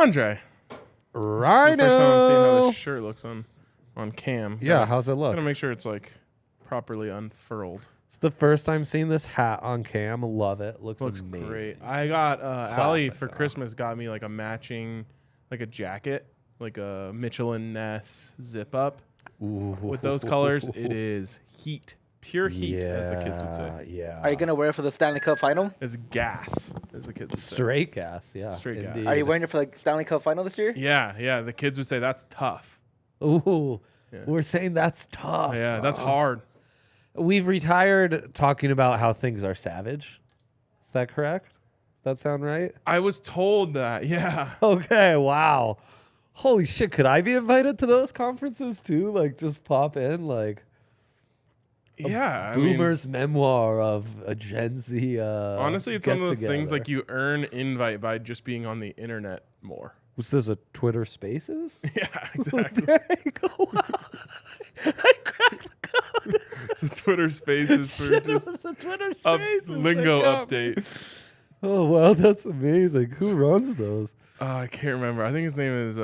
Andre. Rhino. This is the first time I'm seeing how this shirt looks on cam. Yeah, how's it look? I'm gonna make sure it's like properly unfurled. It's the first time seeing this hat on cam. Love it. Looks amazing. Great. I got Allie for Christmas got me like a matching, like a jacket, like a Michelin Ness zip up. Ooh. With those colors, it is heat. Pure heat, as the kids would say. Yeah. Are you going to wear it for the Stanley Cup final? It's gas, as the kids would say. Straight gas, yeah. Straight gas. indeed. Are you wearing it for the Stanley Cup final this year? Yeah. The kids would say that's tough. Ooh. Yeah. We're saying that's tough. Yeah, that's hard. We've retired talking about how things are savage. Is that correct? Does that sound right? I was told that, yeah. Okay, wow. Holy shit, could I be invited to those conferences too? Like, just pop in, like... Yeah. Boomer's memoir of a Gen Z. Honestly, it's one of those things get-together. like you earn invite by just being on the internet more. Was this a Twitter Spaces? Yeah, exactly. There you go. Wow. I cracked the code. So Twitter Spaces for Shit, it just was a Twitter a Spaces. lingo Like, update. Oh, wow, that's amazing. Who runs those? I can't remember. I think his name is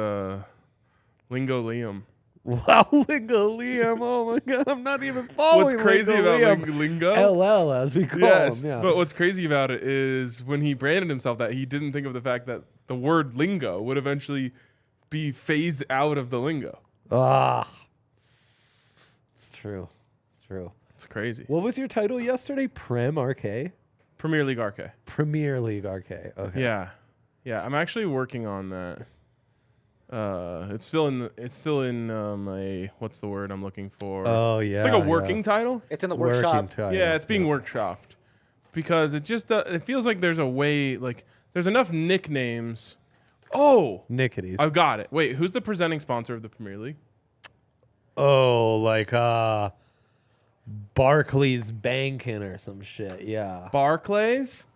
Lingo Liam. Wow, Lingo Liam. Oh, my God. I'm not even following What's crazy Lingo about Liam. Lingo? LL, as we call Yes, him. Yeah. but what's crazy about it is when he branded himself that, he didn't think of the fact that the word lingo would eventually be phased out of the lingo. It's true. It's true. It's crazy. What was your title yesterday? Prem RK? Premier League RK. Premier League RK. Okay. Yeah. I'm actually working on that. It's still in a what's the word I'm looking for? Oh, yeah. It's like a working title. It's in the Working workshop. title. Yeah, it's being workshopped because it just it feels like there's a way, like there's enough nicknames. Oh, Nickities. I've got it. Wait, who's the presenting sponsor of the Premier League? Oh, like Barclays Banking or some shit. Yeah. Barclays,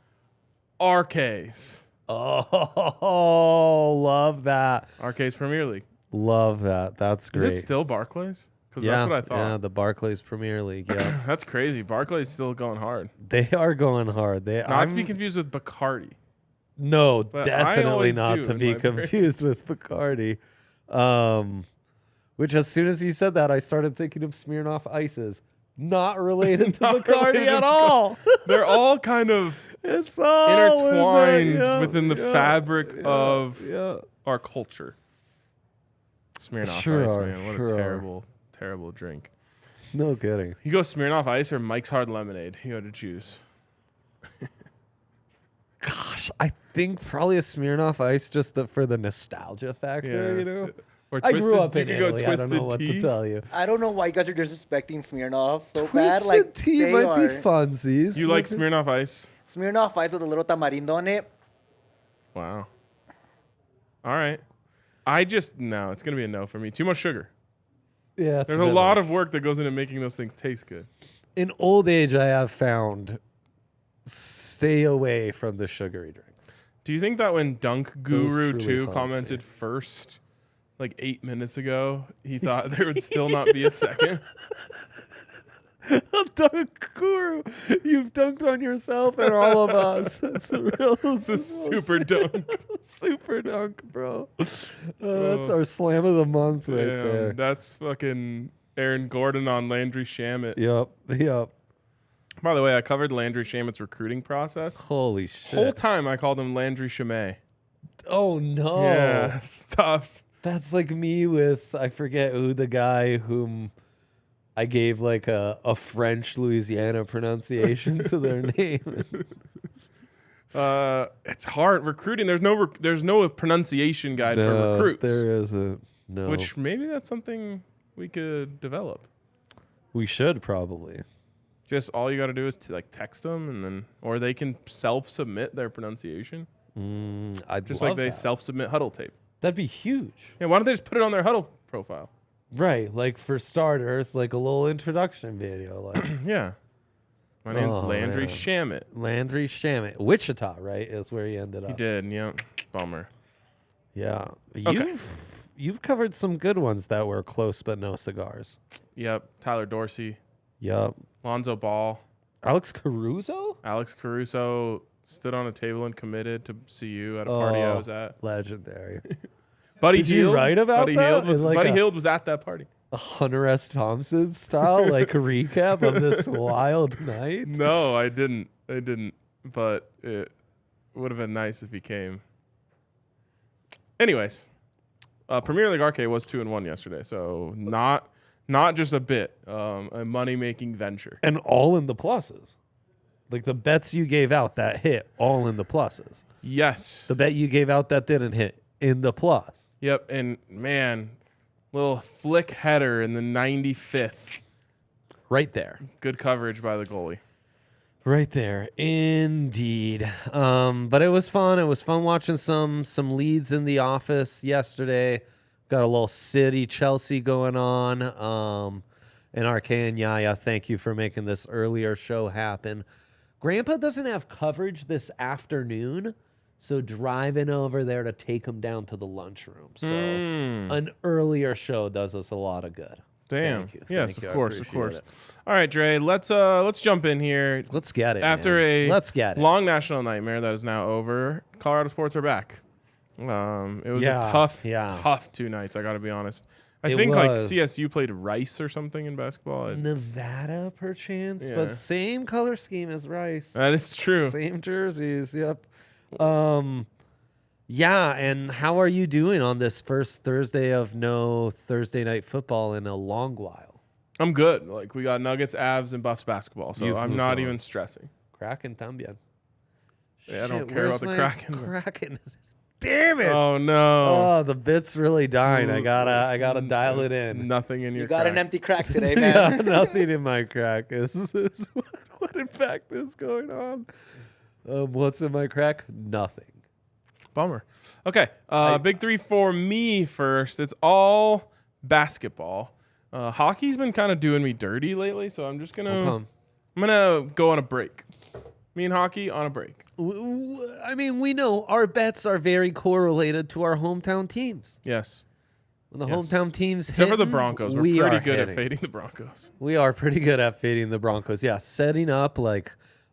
RKs. Oh, love that. RKs Premier League. Love that. That's great. Is it still Barclays? Because yeah, that's what I thought. Yeah, the Barclays Premier League. Yeah. That's crazy. Barclays still going hard. They are going hard. Not to be confused with Bacardi. No, But I definitely always not do to in be my brain. confused with Bacardi. Which, as soon as you said that, I started thinking of Smirnoff Ices. Not related to Not Bacardi related at to all. They're all kind of It's all intertwined within the fabric of Yeah. our culture. Smirnoff Sure Ice, are, man. What sure a are. terrible, terrible drink. No kidding. You go Smirnoff Ice or Mike's Hard Lemonade. You got to choose. Gosh, I think probably a Smirnoff Ice just for the nostalgia factor, you know? Or I grew up you in could go Italy. I don't know what Twisted to Tea. tell you. I don't know why you guys are disrespecting Smirnoff so Twisted bad. Like tea they might are. be funsies. You like Smirnoff Ice? Smirnoff Ice with a little tamarindo on it. Wow. All right. No, it's going to be a no for me. Too much sugar. Yeah, There's a lot of work that goes into making those things taste good. In old age, I have found stay away from the sugary drinks. Do you think that when Dunk Guru truly 2 haunts commented me. first, like 8 minutes ago, he thought there would still not be a second? Dunk Guru, you've dunked on yourself and all of us. It's a real The super dunk. super dunk, bro. That's our slam of the month right Damn, there. that's fucking Aaron Gordon on Landry Shamet. Yep. By the way, I covered Landry Shamet's recruiting process. Holy shit. Whole time I called him Landry Shamet. Oh no. Yeah, it's tough. That's like me with, I forget who the guy whom I gave like a French Louisiana pronunciation to their name. It's hard recruiting. There's no pronunciation guide for recruits. There isn't. No. Which maybe that's something we could develop. we should probably. Just all you got to do is to like text them, and then or they can self-submit their pronunciation, I'd just love like they that. self-submit Huddle tape. That'd be huge. Yeah, why don't they just put it on their Huddle profile? Right, like for starters, like a little introduction video, like Yeah. My name's Oh, Landry man. Shamet. Landry Shamet, Wichita, right, is where he ended up. He did, yeah. Bummer. Yeah, Okay. you've covered some good ones that were close but no cigars. Yep. Tyler Dorsey, Yep. Lonzo Ball, Alex Caruso. Alex Caruso Stood on a table and committed to see you at a party I was at. Legendary. Buddy Did you Hield, write about Buddy that? Hield was, In like Buddy a- Hield was at that party. A Hunter S. Thompson style like recap of this wild night. No, I didn't. But it would have been nice if he came. Anyways, Premier League RK was 2-1 yesterday, so not just a bit, a money-making venture. And all in the pluses. Like the bets you gave out that hit, all in the pluses. Yes. The bet you gave out that didn't hit, in the plus. Yep, and man, little flick header in the 95th. Right there. Good coverage by the goalie. Right there. Indeed. But it was fun. It was fun watching some leads in the office yesterday. Got a little City Chelsea going on. And RK and Yaya, thank you for making this earlier show happen. Grandpa doesn't have coverage this afternoon, so driving over there to take him down to the lunchroom. So an earlier show does us a lot of good. Damn. Thank you. Yes, Thank you. of I course. appreciate it. All right, Dre, let's jump in here. Let's get it. After man. a Let's get it. long national nightmare that is now over, Colorado sports are back. It was Yeah, a tough 2 nights, I got to be honest. I It think like was. CSU played Rice or something in basketball. Nevada, perchance, Yeah. but same color scheme as Rice. That is true. Same jerseys. Yep. Yeah. And how are you doing on this first Thursday of no Thursday night football in a long while? I'm good. Like we got Nuggets, Avs, and Buffs basketball, so You've I'm moved not on. even stressing. Kraken también. Yeah, I don't Shit, care about the where's my Kraken. Kraken. Damn it. Oh no! Oh, the bit's really dying. I gotta dial it in. Nothing in your. You got an crack. empty crack today, Yeah, man. nothing in my crack. Is what in fact is going on? What's in my crack? Nothing. Bummer. Okay, big three for me first. It's all basketball. Hockey's been kind of doing me dirty lately, so I'm just gonna go on a break. Me and hockey on a break. I mean, we know our bets are very correlated to our hometown teams. Yes. When the Yes. hometown teams Except for the hitting, Broncos. We're we pretty are good at hitting. fading the Broncos. We are pretty good at fading the Broncos. Yeah, setting up like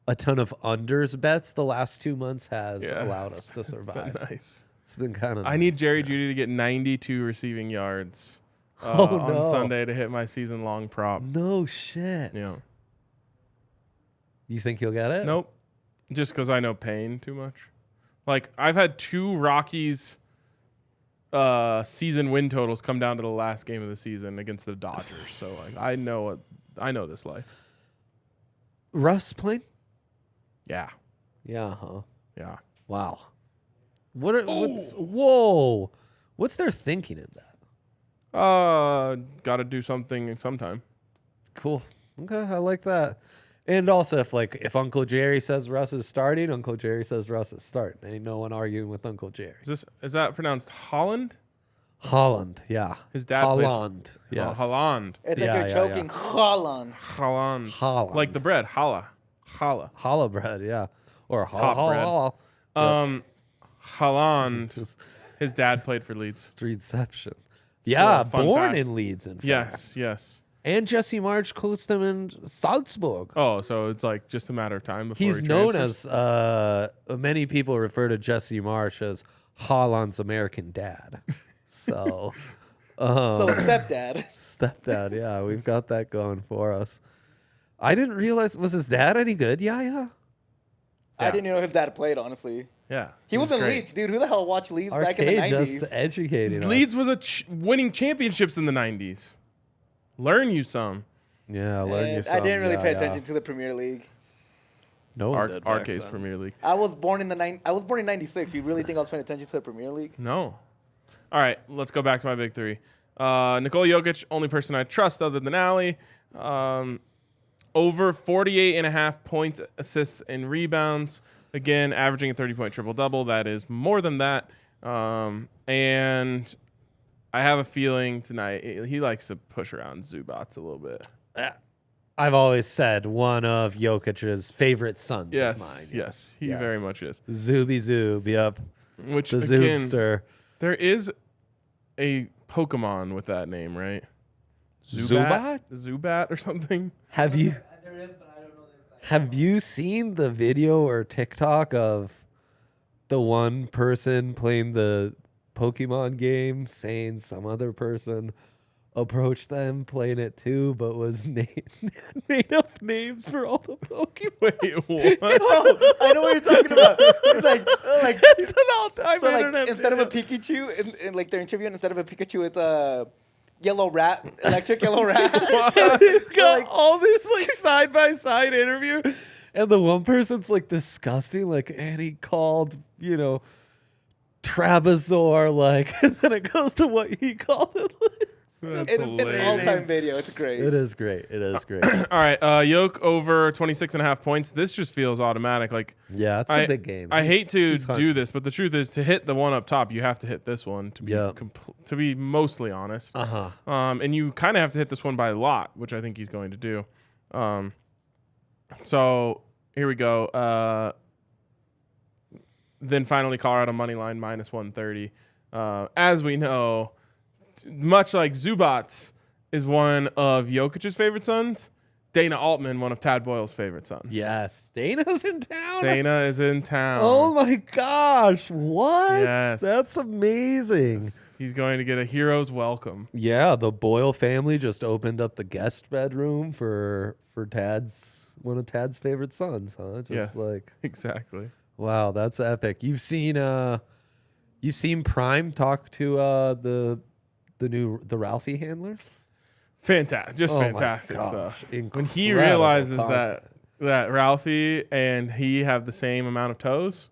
a ton of unders bets the last 2 months has allowed us to survive. Nice. It's been kind of. I need Jerry Jeudy to get 92 receiving yards no. on Sunday to hit my season-long prop. No shit. Yeah. You think you'll get it? Nope. Just because I know Payne too much. Like, I've had 2 Rockies season win totals come down to the last game of the season against the Dodgers. So, like, I know this life. Russ playing? Yeah. Yeah, huh? Yeah. Wow. Whoa. What's their thinking in that? Got to do something sometime. Cool. Okay, I like that. And also, if Uncle Jerry says Russ is starting, Uncle Jerry says Russ is starting. Ain't no one arguing with Uncle Jerry. Is that pronounced Holland? Holland, yeah. His dad played- Holland, yes. Holland. It's Yeah, like you're choking. Holland. Holland. Holland. Like the bread. Challah. Challah bread, yeah. Or Top bread. Holland. Just His dad played for Leeds. streetception. Yeah, fun born fact. in Leeds, in fact. Yes. And Jesse March coached him in Salzburg. Oh, so it's like just a matter of time before He's he known transfers? as, many people refer to Jesse Marsh as Holland's American dad. So, So stepdad. stepdad, yeah, we've got that going for us. I didn't realize, was his dad any good? Yeah. I didn't know his dad played, honestly. Yeah. He was in great. Leeds, dude. Who the hell watched Leeds back in the Arcade 90s? just educating us. Leeds was winning championships in the 90s. Learn you some. Yeah, learn you And something. I didn't really yeah, pay yeah. attention to the Premier League. No one did back Arcade's then. Premier League. I was born in '96. You really think I was paying attention to the Premier League? No. All right, let's go back to my big three. Nikola Jokic, only person I trust other than Ali. Over 48.5 points, assists, and rebounds. Again, averaging a 30-point triple-double. That is more than that. And I have a feeling tonight he likes to push around Zubats a little bit. I've always said one of Jokic's favorite sons of mine. Yes, he Yeah. very much is. Zuby Zoob, yep. Which, The again, Zoobster. there is a Pokemon with that name, right? Zubat? Zubat or something? Have you Have you seen the video or TikTok of the one person playing the Pokemon game saying some other person approached them playing it too, but was made up names for all the Pokemon? Wait, what? Oh, I know what you're talking about. It's like It's an all-time so like internet instead of a video. Pikachu, in like they're interviewing, instead of a Pikachu, it's a yellow rat, electric yellow rat. Got all this like side by side interview, and the one person's like disgusting, like, and he called, Travasaur, like, and then it goes to what he called it. That's It's an hilarious. all-time video. It's great. It is great. It is great. All right, Yoke over 26.5 points. This just feels automatic. Like, Yeah, it's a big game. I hate to he's do this, but the truth is, to hit the one up top, you have to hit this one to be Yep. to be mostly honest. Uh-huh. And you kind of have to hit this one by a lot, which I think he's going to do. So here we go. Then finally, Colorado money line minus 130. As we know, much like Zubats is one of Jokic's favorite sons, Dana Altman, one of Tad Boyle's favorite sons. Yes. Dana's in town. Dana is in town. Oh my gosh. What? Yes. That's amazing. He's going to get a hero's welcome. Yeah, the Boyle family just opened up the guest bedroom for one of Tad's favorite sons, huh? Just Yes. like, Exactly. wow, that's epic. You've seen Prime talk to the Ralphie handler? Fantastic. Just Oh my fantastic gosh, stuff. When he incredible realizes content. that Ralphie and he have the same amount of toes.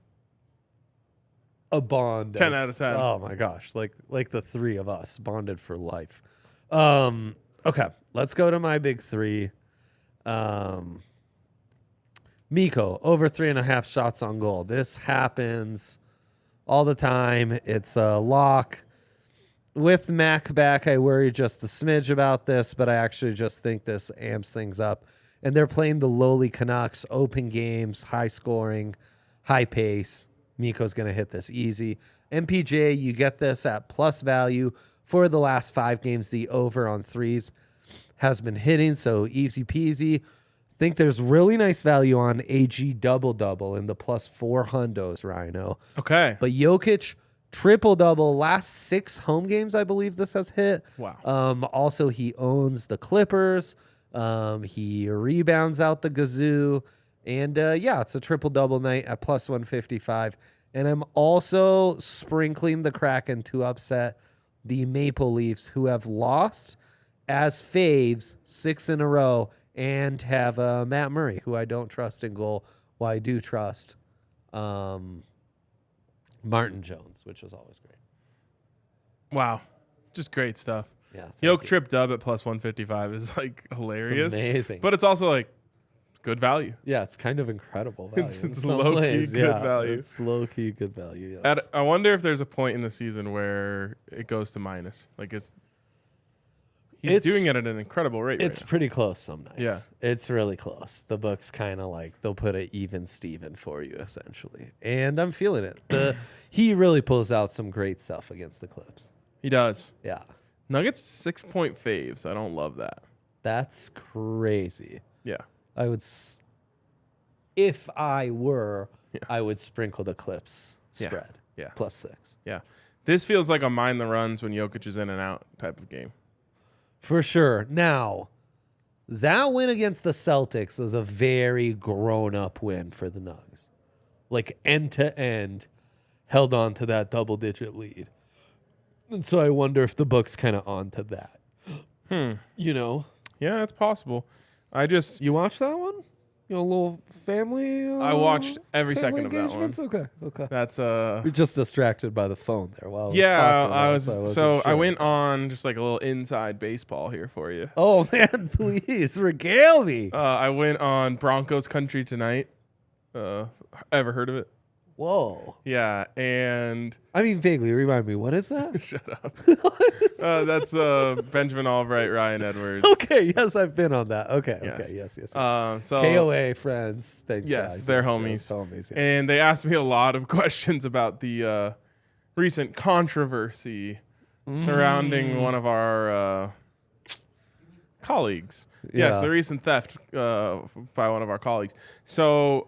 A bond. 10 out of 10. Oh my gosh, like the three of us bonded for life. Okay, let's go to my big three. Mikko over 3.5 shots on goal. This happens all the time. It's a lock. With Mac back, I worry just a smidge about this, but I actually just think this amps things up. And they're playing the lowly Canucks, open games, high scoring, high pace. Mikko's going to hit this easy. MPJ, you get this at plus value for the last 5 games. The over on threes has been hitting, so easy peasy. Think there's really nice value on AG double-double in the plus 4 hundos, Rhino. Okay. But Jokic, triple-double, last 6 home games, I believe this has hit. Wow. Also, he owns the Clippers. He rebounds out the Gazoo. And, it's a triple-double night at plus 155. And I'm also sprinkling the Kraken to upset the Maple Leafs, who have lost as faves 6 in a row, and have Matt Murray, who I don't trust in goal. Well, I do trust Martin Jones, which is always great. Wow. Just great stuff. Yeah, Yoke trip dub at plus 155 is like hilarious. It's amazing. But it's also like good value. Yeah, it's kind of incredible value. It's in some low-key ways. good value. It's low-key good value, yes. I wonder if there's a point in the season where it goes to minus. Like he's doing it at an incredible rate. It's right pretty close some nights. Yeah. It's really close. The book's kind of like they'll put it even Steven for you, essentially. And I'm feeling it. He really pulls out some great stuff against the Clips. He does. Yeah. Nuggets 6-point faves. I don't love that. That's crazy. Yeah. I would, if I were, I would sprinkle the Clips spread. Yeah. Plus 6. Yeah. This feels like a mind the runs when Jokic is in and out type of game. For sure. Now, that win against the Celtics was a very grown-up win for the Nugs. Like, end-to-end, held on to that double-digit lead. And so I wonder if the book's kind of on to that. You know? Yeah, it's possible. You watched that one? You know, a little family? I watched every family second of that one. engagements? Okay. That's You're just distracted by the phone there while I was yeah, talking I about it, was wasn't so I sure. went on just like a little inside baseball here for you. Oh, man, please, regale me. I went on Broncos Country Tonight. Ever heard of it? Whoa. Yeah, and I mean, vaguely, remind me, what is that? shut up. That's Benjamin Albright, Ryan Edwards. Okay, yes, I've been on that. Okay, Yes. yes. So KOA friends, thanks, yes, guys. they're Yes, homies. yes, homies, yes. And they asked me a lot of questions about the recent controversy surrounding one of our colleagues. Yeah. Yes, the recent theft by one of our colleagues. So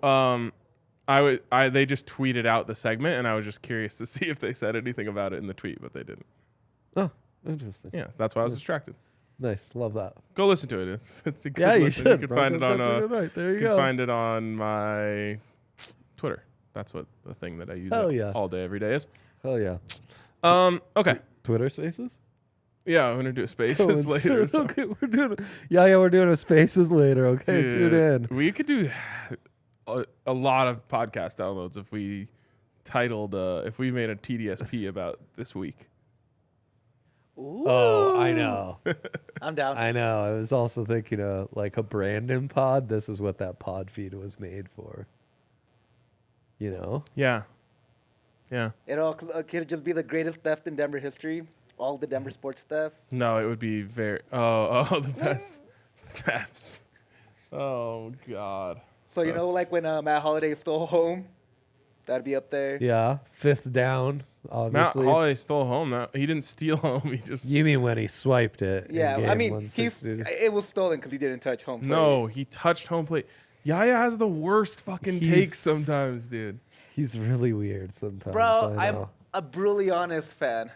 they just tweeted out the segment, and I was just curious to see if they said anything about it in the tweet, but they didn't. Oh, interesting. Yeah, that's why I was distracted. Nice, love that. Go listen to it. It's a good Yeah, you listen. should. You can find it on There you can go. find it on my Twitter. That's what the thing that I use all day, every day is. Hell yeah. Okay. Twitter Spaces. Yeah, I'm gonna do Spaces later. Okay, we're doing a Spaces later. Okay, Dude, tune in. We could do a lot of podcast downloads if we titled if we made a TDSP about this week. Ooh. Oh, I know. I'm down. I know. I was also thinking like a Brandon pod. This is what that pod feed was made for. You know? Yeah. Could it just be the greatest theft in Denver history? All the Denver sports thefts? No, it would be very the best thefts. Oh God. So you know, like when Matt Holliday stole home, that'd be up there. Yeah. Fifth down, Matt obviously. Holliday stole home. No, he didn't steal home. He just You mean when he swiped it? Yeah, in I game mean, 160? it was stolen because he didn't touch home plate. no, he touched home plate. Yaya has the worst fucking takes sometimes, dude. He's really weird sometimes. Bro, I I'm know. a brutally honest fan.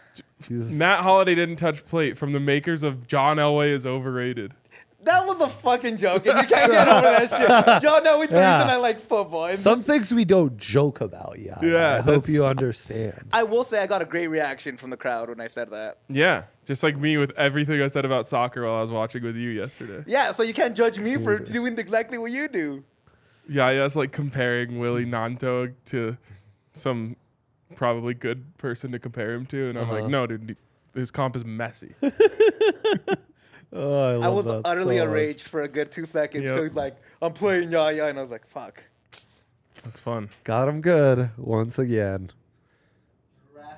Matt Holliday didn't touch plate from the makers of John Elway is overrated. That was a fucking joke, and you can't get over that shit. John Elway's the Yeah. reason I like football. And Some things we don't joke about, yeah. Yeah, I hope that's- you understand. I will say I got a great reaction from the crowd when I said that. Yeah, just like me with everything I said about soccer while I was watching with you yesterday. Yeah, so you can't judge me for doing exactly what you do. Yaya's like comparing Willie Nanto to some probably good person to compare him to, and I'm like, no, dude, his comp is messy. Oh, I was that utterly so much. enraged for a good 2 seconds. Yep. So he's like, I'm playing Yaya, and I was like, fuck. That's fun. Got him good once again.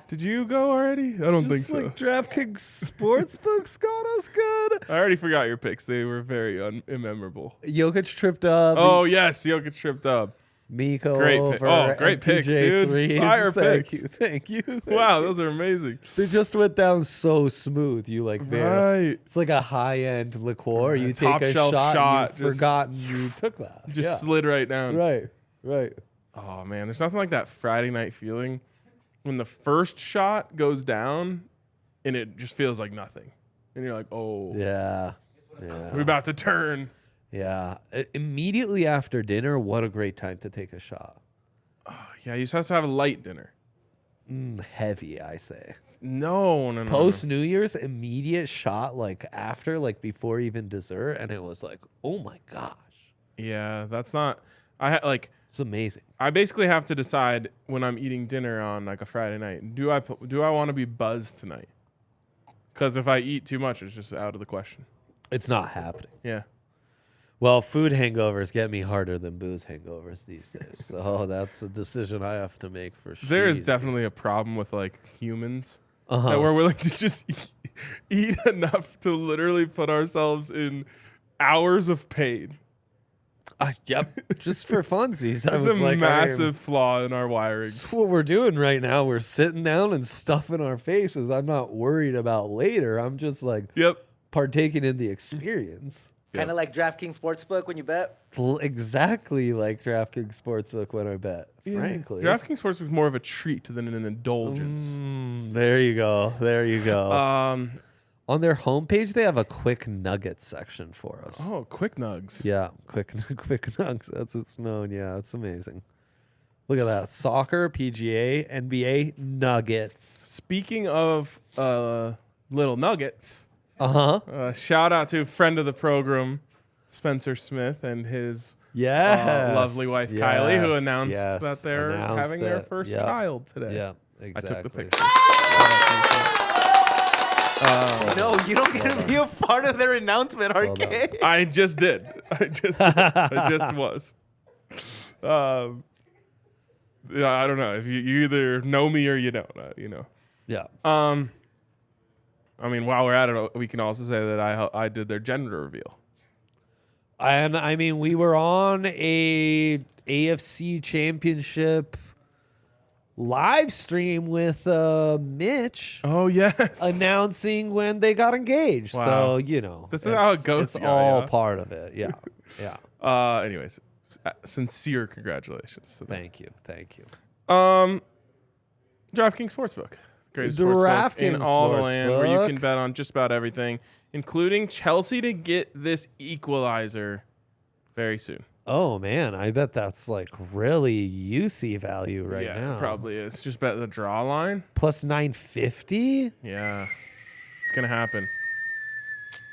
Did you go already? I don't think Just so. like DraftKings Sportsbooks got us good. I already forgot your picks. They were very immemorable. Jokic tripped up. Oh yes, Jokic tripped up. Miko Great pick. over Oh, great picks, dude. MPJ3s. Fire Thank picks. you, thank you. Wow, those are amazing. They just went down so smooth. You like Right. It's like a high-end liqueur. You Top take a shelf shot, shot, you've just- forgotten you took that. Just Yeah. slid right down. Right. Oh man, there's nothing like that Friday night feeling when the first shot goes down and it just feels like nothing. And you're like, oh, Yeah. we're about to turn. Yeah. Immediately after dinner, what a great time to take a shot. Yeah, you just have to have a light dinner. Heavy, I say. No. Post New Year's, immediate shot, like after, like before even dessert, and it was like, oh my gosh, Yeah, that's not. it's amazing. I basically have to decide when I'm eating dinner on like a Friday night. Do I want to be buzzed tonight? Because if I eat too much, it's just out of the question. It's not happening. Yeah. Well, food hangovers get me harder than booze hangovers these days. So that's a decision I have to make for sure. There is definitely a problem with like humans Uh-huh. that we're willing to just eat enough to literally put ourselves in hours of pain. Yep, just for funsies. I It's was a like, massive flaw in our wiring. That's what we're doing right now. We're sitting down and stuffing our faces. I'm not worried about later. I'm just like Yep. partaking in the experience. Kind of like DraftKings Sportsbook when you bet. Exactly like DraftKings Sportsbook when I bet, frankly. DraftKings Sports was more of a treat than an indulgence. There you go. There you go. Um. On their homepage, they have a quick nugget section for us. Oh, quick nugs. Yeah, quick nugs. That's what's known. Yeah, it's amazing. Look at that. Soccer, PGA, NBA, nuggets. Speaking of little nuggets, Uh-huh. shout out to friend of the program, Spencer Smith, and his Yeah. lovely wife Kylie, who announced yes, that they're announced having their it. first Yep. child today. Yeah, I exactly. took the picture. No, you don't get to be a part of their announcement, RK. I just did. I just was. Yeah, I don't know if you either know me or you don't. Yeah. I mean, while we're at it, we can also say that I did their gender reveal. And I mean, we were on a AFC championship live stream with Mitch. Oh yes, announcing when they got engaged. Wow. So this is how it goes. It's all part of it. Yeah, yeah. Anyways, sincere congratulations to them. Thank you. DraftKings Sportsbook. Greatest sportsbook in all the land, where you can bet on just about everything, including Chelsea to get this equalizer very soon. Oh man, I bet that's like really UC value right now. It probably is. Just bet the draw line. Plus 950? Yeah. It's gonna happen.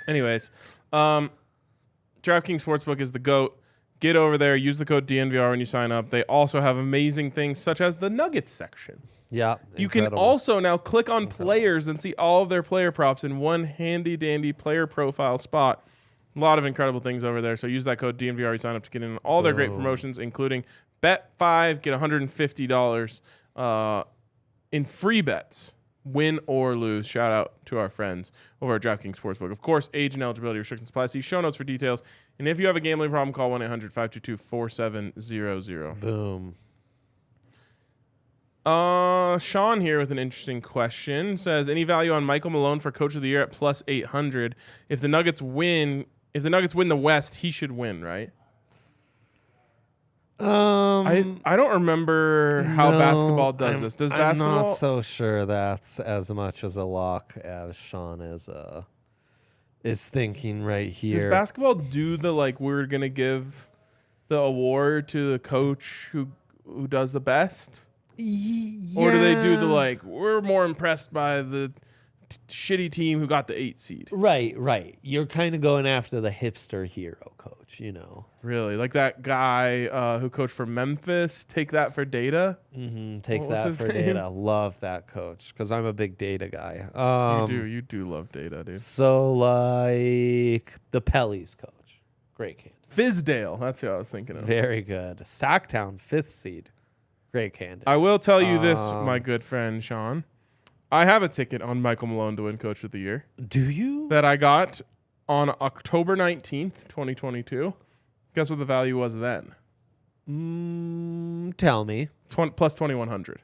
Anyways, DraftKings Sportsbook is the GOAT. Get over there, use the code DNVR when you sign up. They also have amazing things such as the Nuggets section. Yeah. You can also now click on players and see all of their player props in one handy dandy player profile spot. A lot of incredible things over there. So use that code DNVR when you sign up to get in all their great promotions, including bet 5, get $150 in free bets, win or lose. Shout out to our friends over at DraftKings Sportsbook. Of course, age and eligibility restrictions apply. See show notes for details. And if you have a gambling problem, call 1-800-522-4700. Boom. Sean here with an interesting question says, any value on Michael Malone for Coach of the Year at plus 800? If the Nuggets win the West, he should win, right? I don't remember how basketball does this. Does basketball? I'm not so sure that's as much as a lock as Sean is thinking right here. Does basketball do the we're gonna give the award to the coach who does the best? Yeah. Or do they do the we're more impressed by the shitty team who got the 8 seed? Right. You're kind of going after the hipster hero coach, Really? Like that guy who coached for Memphis? Take that for data? Mm-hmm. Take that for data. Love that coach because I'm a big data guy. You do love data, dude. So like the Pelly's coach. Great candidate. Fizdale. That's who I was thinking of. Very good. Sacktown, 5th seed. Great candidate. I will tell you this, my good friend Sean. I have a ticket on Michael Malone to win Coach of the Year. Do you? That I got on October 19th, 2022. Guess what the value was then? Tell me. Plus 2,100.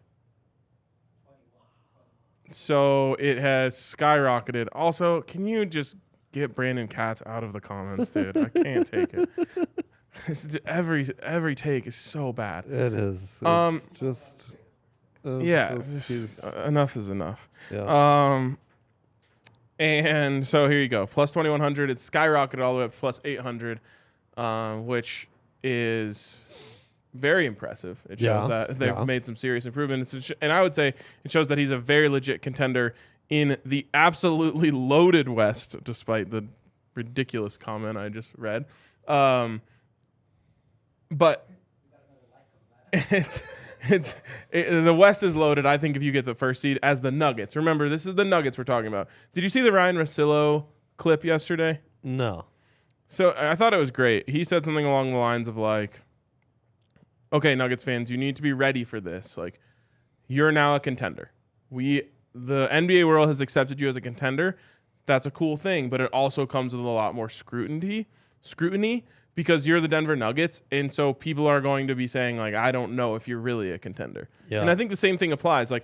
So it has skyrocketed. Also, can you just get Brandon Katz out of the comments, dude? I can't take it. Every take is so bad. It is. Enough is enough. Yeah. And so here you go. Plus 2,100. It's skyrocketed all the way up to plus 800, which is very impressive. It shows that they've made some serious improvements. And I would say it shows that he's a very legit contender in the absolutely loaded West, despite the ridiculous comment I just read. But the West is loaded. I think if you get the first seed as the Nuggets. Remember, this is the Nuggets we're talking about. Did you see the Ryan Russillo clip yesterday? No. So I thought it was great. He said something along the lines of okay, Nuggets fans, you need to be ready for this. You're now a contender. The NBA world has accepted you as a contender. That's a cool thing, but it also comes with a lot more scrutiny because you're the Denver Nuggets, and so people are going to be saying, I don't know if you're really a contender. Yeah. And I think the same thing applies. I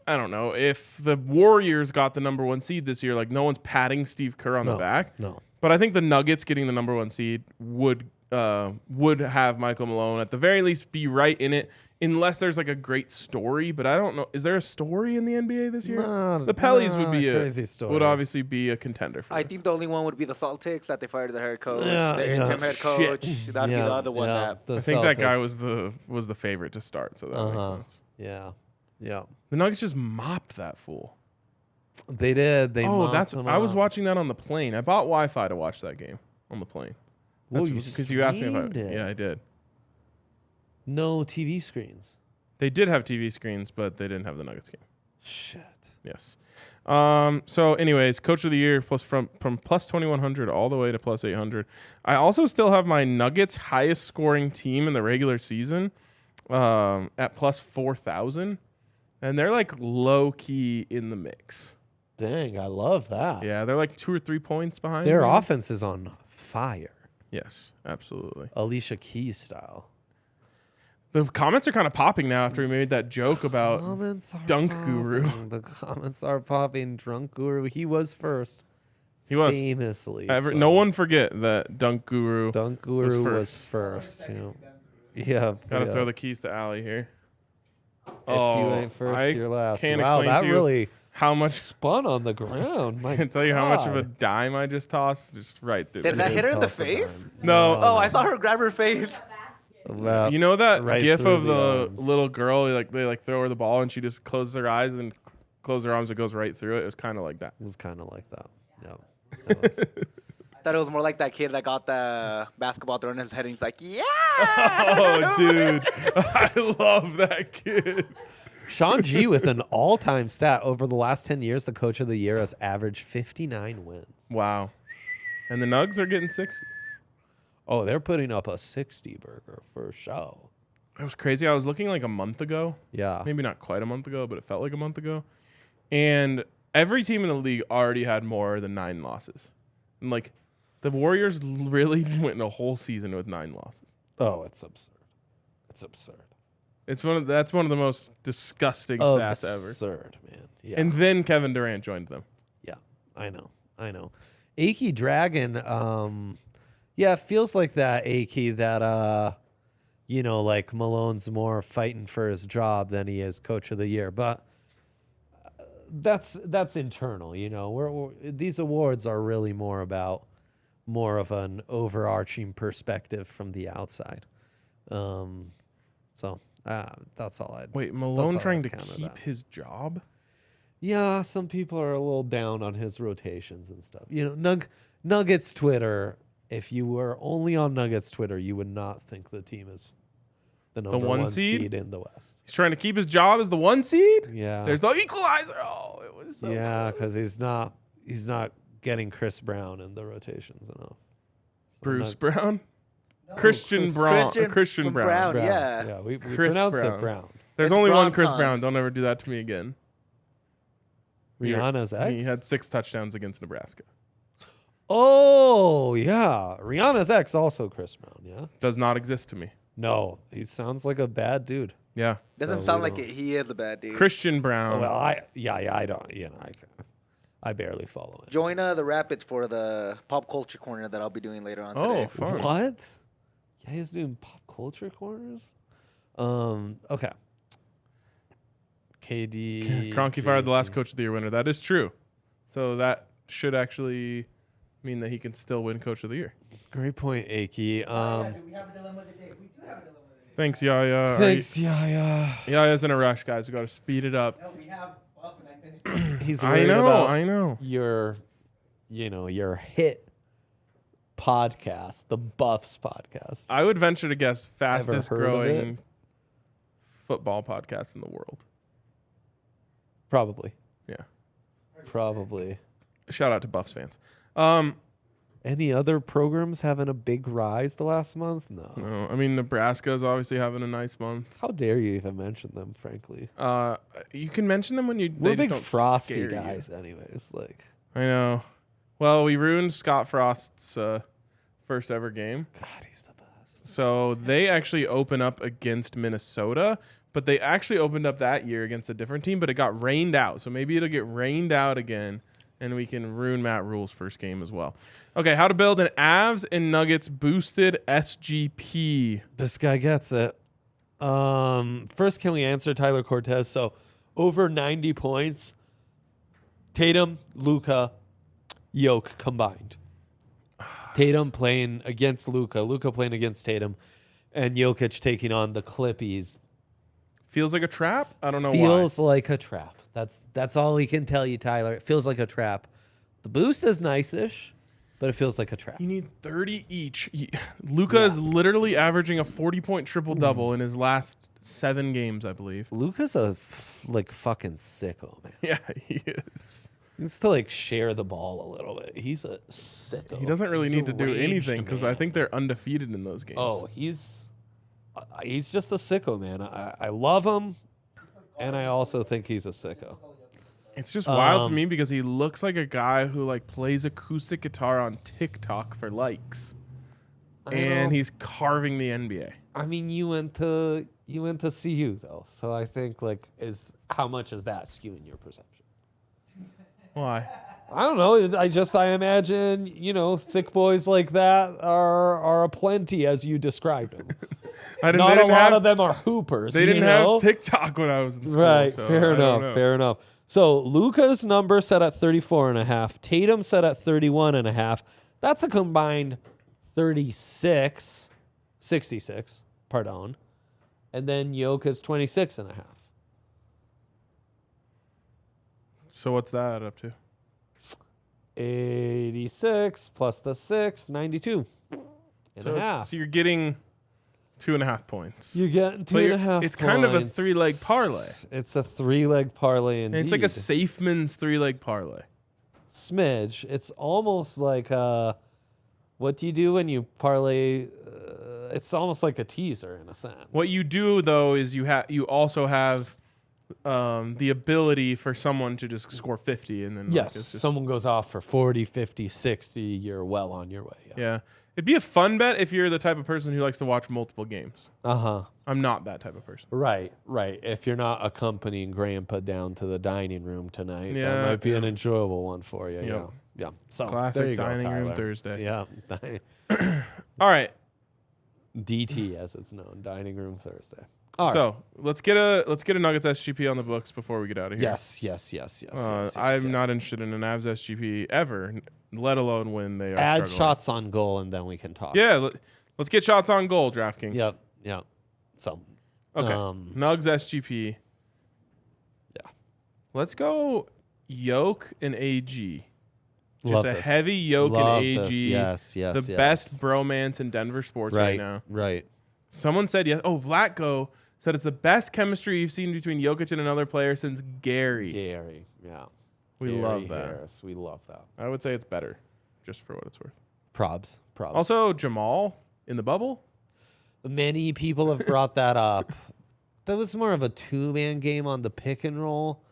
don't know. If the Warriors got the number 1 seed this year, no one's patting Steve Kerr on the back. No. But I think the Nuggets getting the number 1 seed would have Michael Malone at the very least be right in it, unless there's a great story. But I don't know. Is there a story in the NBA this year? The Pellies would be crazy story. Would obviously be a contender for I this. think the only one would be the Celtics that they fired the head coach, Yeah, the interim head coach. That'd be the other one. I think that guy was the favorite to start, so that makes sense. Yeah. The Nuggets just mopped that fool. They did. I was watching that on the plane. I bought Wi-Fi to watch that game on the plane. Because you asked me if I did. Yeah, I did. No TV screens. They did have TV screens, but they didn't have the Nuggets game. Shit. Yes. So, anyways, Coach of the Year from plus 2,100 all the way to plus 800. I also still have my Nuggets highest scoring team in the regular season at plus 4,000, and they're low key in the mix. Dang, I love that. Yeah, they're 2 or 3 points behind. Their offense is on fire. Yes, absolutely. Alicia Keys style. The comments are kind of popping now after we made that joke about Dunk Guru. The comments are popping. Drunk Guru. He was first. He was. Famously. No one forget that Dunk Guru was first. Yeah. Gotta throw the keys to Allie here. If you ain't first, you're last. Can't wow, explain that to you really how much spun on the ground. I can tell you how much of a dime I just tossed. Just right through. Did that hit her in the face? No. Oh, I saw her grab her face. Well, you know that right gif through of the arms. little girl, they throw her the ball and she just closes her eyes and closes her arms. It goes right through it. It was kind of like that. It was kind of like that. Yeah. Thought it was more like that kid that got the basketball thrown in his head and he's like, yeah. Oh, dude. I love that kid. Sean G with an all-time stat. Over the last 10 years, the coach of the year has averaged 59 wins. Wow. And the Nugs are getting 60. Oh, they're putting up a 60 burger for show. It was crazy. I was looking like a month ago. Yeah. Maybe not quite a month ago, but it felt like a month ago. And every team in the league already had more than 9 losses. And like the Warriors really went in a whole season with 9 losses. Oh, it's absurd. It's absurd. That's one of the most disgusting stats ever. Absurd, man. Yeah. And then Kevin Durant joined them. Yeah, I know. Achy Dragon, yeah, it feels like that, Achy, that, like Malone's more fighting for his job than he is coach of the year. But that's internal, these awards are really more of an overarching perspective from the outside. So that's all I'd... Wait, Malone trying to keep his job? Yeah, some people are a little down on his rotations and stuff. Nuggets Twitter, if you were only on Nuggets Twitter, you would not think the team is the number one seed in the West. He's trying to keep his job as the 1 seed? Yeah. There's no equalizer. Oh, it was so because he's not getting Chris Brown in the rotations enough. So Bruce Brown? Christian Brown. Yeah. Yeah, we Chris pronounce Brown. it Brown. There's It's only Brown one Chris time. Brown. Don't ever do that to me again. Rihanna's ex? He had 6 touchdowns against Nebraska. Oh, yeah. Rihanna's ex also Chris Brown, yeah? Does not exist to me. No, he sounds like a bad dude. Yeah. Doesn't So sound we like don't- it. He is a bad dude. Christian Brown. Well, I don't, I barely follow it. Join the Rapids for the pop culture corner that I'll be doing later on today. Oh, fun. What? Yeah, he's doing pop culture corners? Okay. KD. Kroenk fired the last coach of the year winner. That is true. So that should actually mean that he can still win coach of the year. Great point, Aki. We have a dilemma of the day. We do have a dilemma of the day. Thanks, Yaya. Thanks, Yaya. Yaya's in a rush, guys. We got to speed it up. No, we have Boston. I think. He's I worried know. about I know. your hit podcast, the Buffs podcast. I would venture to guess fastest heard of growing football podcast in the world. Probably. Yeah. Probably. Shout out to Buffs fans. Any other programs having a big rise the last month? No. No, I mean Nebraska is obviously having a nice month. How dare you even mention them, frankly? You can mention them when We're they big just don't Frosty scare guys anyways. Like, You. I know. Well, we ruined Scott Frost's first ever game. God, he's the best. So they actually open up against Minnesota, but they actually opened up that year against a different team, but it got rained out. So maybe it'll get rained out again, and we can ruin Matt Rule's first game as well. Okay, how to build an Avs and Nuggets boosted SGP. This guy gets it. First, can we answer Tyler Cortez? So, over 90 points. Tatum, Luka, Yoke combined. Tatum playing against Luka, Luka playing against Tatum, and Jokic taking on the Clippies. Feels like a trap? I don't know Feels like a trap. That's all he can tell you, Tyler. It feels like a trap. The boost is nice-ish, but it feels like a trap. You need 30 each. Luka is literally averaging a 40-point triple-double in his last 7 games, I believe. Luka's a fucking sicko, man. Yeah, he is. He needs to share the ball a little bit. He's a sicko. He doesn't really need to do Deranged anything because I man. think they're undefeated in those games. Oh, he's just a sicko, man. I love him, and I also think he's a sicko. It's just wild to me because he looks like a guy who plays acoustic guitar on TikTok for likes. And he's carving the NBA. I mean, you went to He went to CU though, so I think like how much is that skewing your perception? Why? I don't know. I imagine thick boys like that are aplenty as you described them. Not a lot of them are hoopers. They didn't have TikTok when I was in school. Right. So Fair enough. So Luka's number set at 34.5. Tatum set at 31.5. That's a combined 66. Pardon. And then Jokic 26.5. So what's that up to? 86 plus the 6, 92 and a half. So you're getting 2.5 points. You're getting 2.5 It's kind of a 3-leg parlay. It's a 3-leg parlay indeed. And it's like a Safeman's 3-leg parlay. Smidge. It's almost like what do you do when you parlay? It's almost like a teaser in a sense. What you do though is you also have the ability for someone to just score 50 and then yes, someone goes off for 40, 50, 60. You're well on your way. Yeah. It'd be a fun bet if you're the type of person who likes to watch multiple games. Uh-huh. I'm not that type of person. Right. If you're not accompanying Grandpa down to the dining room tonight, that might be an enjoyable one for you. Yep. Yeah. So classic dining room Thursday. Yeah. All right. DT as it's known, Dining Room Thursday. So let's get a Nuggets SGP on the books before we get out of here. Yes. I'm not interested in an Avs SGP ever, let alone when they are add struggling. shots on goal and then we can talk. Yeah, let's get shots on goal, DraftKings. Yep. So okay, Nugs SGP. Yeah, let's go Yoke and AG. Just Love a this. heavy Yoke Love and AG. this. Yes. The best bromance in Denver sports right now. Right. Someone said yes. Oh, Vlatko said it's the best chemistry you've seen between Jokic and another player since Gary. Yeah. We Gary love that. Harris. We love that. I would say it's better, just for what it's worth. Probs. Also, Jamal in the bubble. Many people have brought that up. That was more of a two-man game on the pick and roll.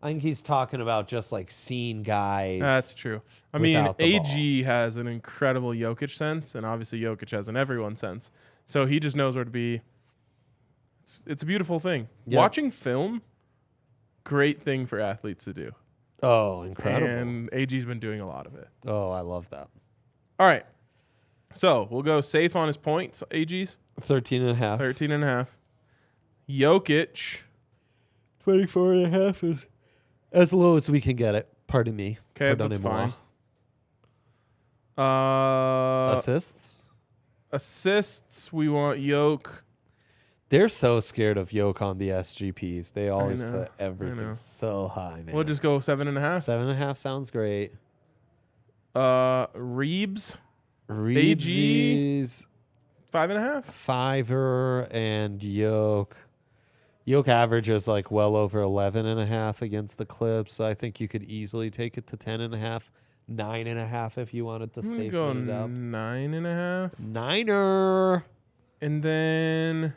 I think he's talking about just like seeing guys. That's true. I mean, without the AG has an incredible Jokic sense, and obviously Jokic has an everyone sense. So he just knows where to be. It's a beautiful thing. Yep. Watching film, great thing for athletes to do. Oh, incredible. And AG's been doing a lot of it. Oh, I love that. All right. So we'll go safe on his points, AG's. 13.5. 13.5. Jokic. 24.5 is as low as we can get it. Pardon me. Okay, that's fine. Assists, we want Yoke. They're so scared of Yoke on the SGPs. They always put everything so high, man. We'll just go 7.5. 7.5 sounds great. Reeves. Reeves. 5.5. Fiver and Yoke. Yoke averages like well over 11.5 against the Clips. So I think you could easily take it to 10.5. 9.5 if you wanted to safely go it up. 9.5. Niner. And then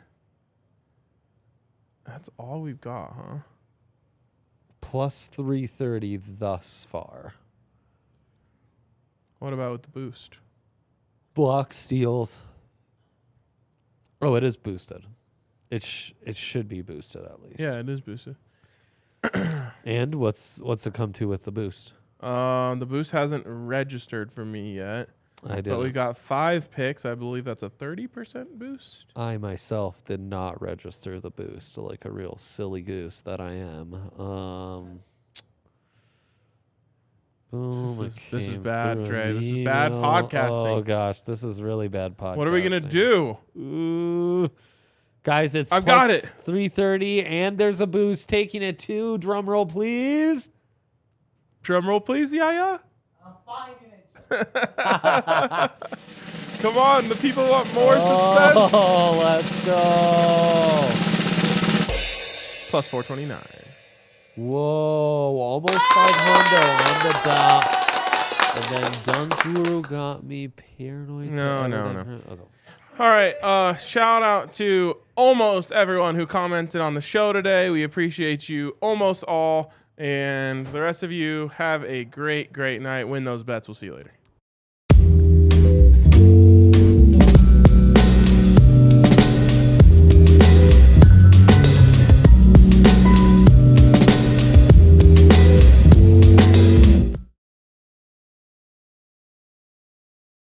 that's all we've got, huh? Plus 330 thus far. What about with the boost? Block steals. Oh, it is boosted. It should be boosted at least. Yeah, it is boosted. And what's it come to with the boost? The boost hasn't registered for me yet. I did. But we got 5 picks. I believe that's a 30% boost. I myself did not register the boost like a real silly goose that I am. Boom, this is bad, Dre. This is bad podcasting. Oh gosh, this is really bad podcasting. What are we gonna do? Ooh. Guys, it's I've got it. 330, and there's a boost taking it to. Drum roll, please. Drum roll, please, Yaya. I'm finding it. Come on, the people want more suspense. Oh, let's go. Plus 429. Whoa, almost 500 on the dot. And then Dunkuru got me paranoid. No. Okay. All right, shout out to almost everyone who commented on the show today. We appreciate you almost all. And the rest of you, have a great, great night. Win those bets. We'll see you later.